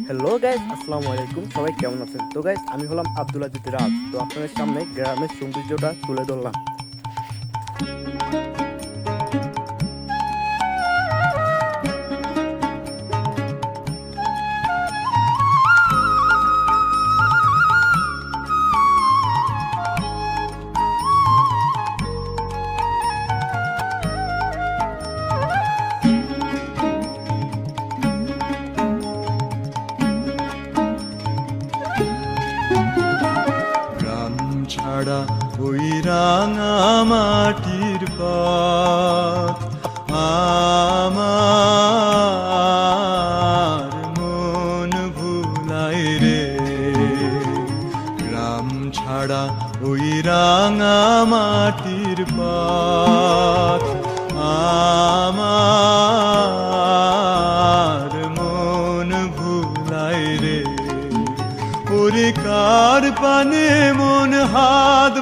Hello guys, আসসালামু আলাইকুম। সবাই কেমন আছেন? তো গাইস, আমি হলাম আব্দুল আজিজ রাজ। তো আপনাদের সামনে গ্রামের সৌন্দর্যটা তুলে ধরলাম। গ্রাম ছাড়া ওই রাঙা মাটির পথ আমার মন ভুলাই রে। গ্রাম ছাড়া ওই রাঙা মাটির পথ আমার মন ভুলাই রে। ওরে কার পানে মন হাত